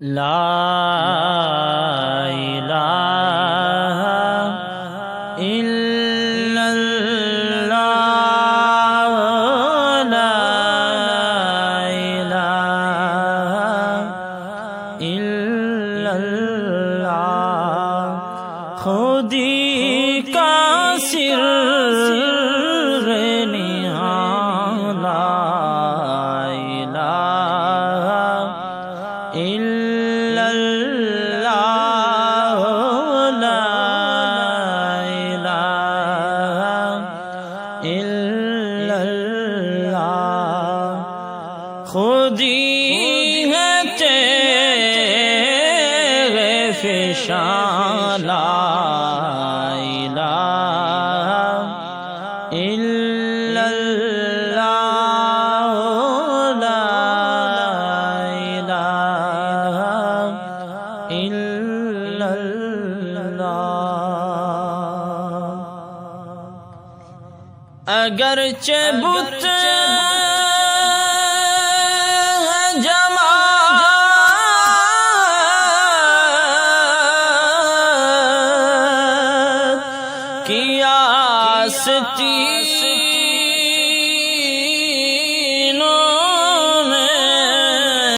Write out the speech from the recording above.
لا الہ الا اللہ لا الہ الا اللہ خودی کا سر نہاں لا الہ الا اللہ لا الہ الا اللہ خودی ہے تیرے فشان لا الہ الا اللہ لا الہ الا اللہ اگرچہ بت جماعت کی آستی